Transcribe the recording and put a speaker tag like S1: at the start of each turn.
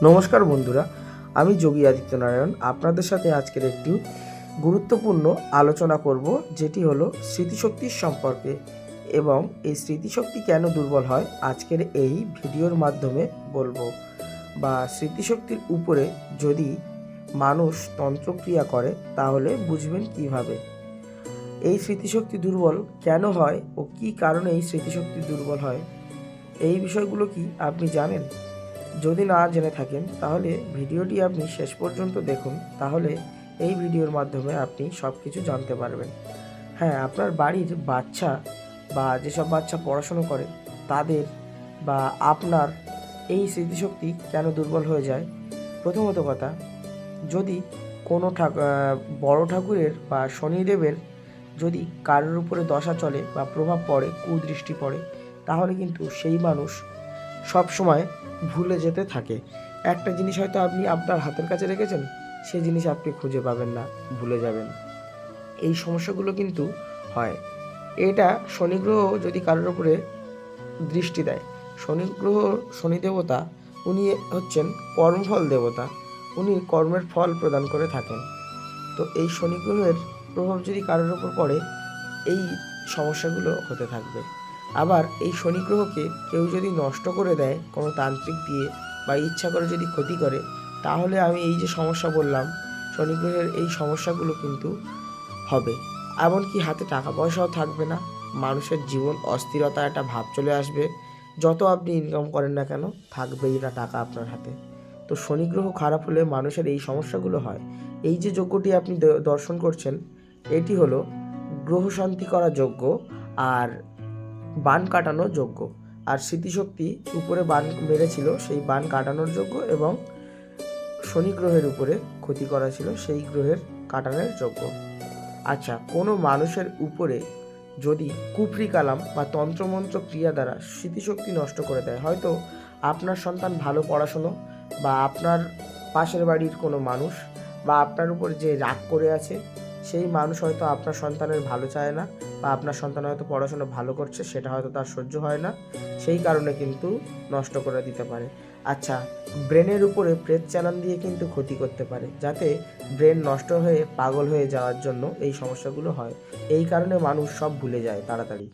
S1: নমস্কার বন্ধুরা, আমি যোগী আদিত্যনারায়ণ আপনাদের সাথে আজকের একটি গুরুত্বপূর্ণ আলোচনা করব, যেটি হলো স্মৃতিশক্তির সম্পর্কে। এবং এই স্মৃতিশক্তি কেন দুর্বল হয় আজকের এই ভিডিওর মাধ্যমে বলবো। বা স্মৃতিশক্তির উপরে যদি মানুষ তন্ত্রক্রিয়া করে তাহলে বুঝবেন কিভাবে। এই স্মৃতিশক্তি দুর্বল কেন হয় ও কী কারণে এই স্মৃতিশক্তি দুর্বল হয়, এই বিষয়গুলো কি আপনি জানেন? যদি না জেনে থাকেন তাহলে ভিডিওটি আপনি শেষ পর্যন্ত দেখুন, তাহলে এই ভিডিওর মাধ্যমে আপনি সব কিছু জানতে পারবেন। হ্যাঁ, আপনার বাড়ির বাচ্চা বা যেসব বাচ্চা পড়াশুনো করে তাদের বা আপনার এই স্মৃতিশক্তি কেন দুর্বল হয়ে যায়। প্রথমত কথা, যদি কোনো বড় ঠাকুরের বা শনিদেবের যদি কারোর উপরে দশা চলে বা প্রভাব পড়ে, কুদৃষ্টি পড়ে, তাহলে কিন্তু সেই মানুষ সব সময় ভুলে যেতে থাকে। একটা জিনিস হয়তো আপনি আপনার হাতের কাছে রেখেছেন, সেই জিনিস আপনি খুঁজে পাবেন না, ভুলে যাবেন। এই সমস্যাগুলো কিন্তু হয়। এটা শনি গ্রহ যদি কারোর উপরে দৃষ্টি দেয়, শনি গ্রহ, শনি দেবতা উনি হচ্ছেন কর্মফল দেবতা, উনি কর্মের ফল প্রদান করে থাকেন। তো এই শনি গ্রহের প্রভাব যদি কারোর উপর পড়ে, এই সমস্যাগুলো হতে থাকবে। আবার এই শনি গ্রহকে কেউ যদি নষ্ট করে দেয় কোনো তান্ত্রিক দিয়ে বা ইচ্ছা করে যদি ক্ষতি করে, তাহলে আমি এই যে সমস্যা বললাম, শনি গ্রহের এই সমস্যাগুলো কিন্তু হবে। এমনকি হাতে টাকা পয়সাও থাকবে না, মানুষের জীবন অস্থিরতা একটা ভাব চলে আসবে। যত আপনি ইনকাম করেন না কেন, থাকবেই না টাকা আপনার হাতে। তো শনি গ্রহ খারাপ হলে মানুষের এই সমস্যাগুলো হয়। এই যে যজ্ঞটি আপনি দর্শন করছেন, এটি হলো গ্রহ শান্তি করা যজ্ঞ আর বান কাটানো যজ্ঞ। আর স্মৃতিশক্তি উপরে বান মেরেছিল, সেই বান কাটানোর যজ্ঞ, এবং শনি গ্রহের উপরে ক্ষতি করা ছিল, সেই গ্রহের কাটানোর যজ্ঞ। আচ্ছা, কোনো মানুষের উপরে যদি কুফরি কালাম বা তন্ত্রমন্ত্র ক্রিয়া দ্বারা স্মৃতিশক্তি নষ্ট করে দেয়, হয়তো আপনার সন্তান ভালো পড়াশুনো, বা আপনার পাশের বাড়ির কোনো মানুষ, বা আপনার উপর যে রাগ করে আছে সেই মানুষ হয়তো আপনার সন্তানের ভালো চায় না, বা আপনার সন্তান হয়তো পড়াশোনা ভালো করছে, সেটা হয়তো তার সহ্য হয় না, সেই কারণে কিন্তু নষ্ট করে দিতে পারে। আচ্ছা, ব্রেনের উপরে প্রেত চালান দিয়ে কিন্তু ক্ষতি করতে পারে, যাতে ব্রেন নষ্ট হয়ে পাগল হয়ে যাওয়ার জন্য এই সমস্যাগুলো হয়। এই কারণে মানুষ সব ভুলে যায় তাড়াতাড়ি।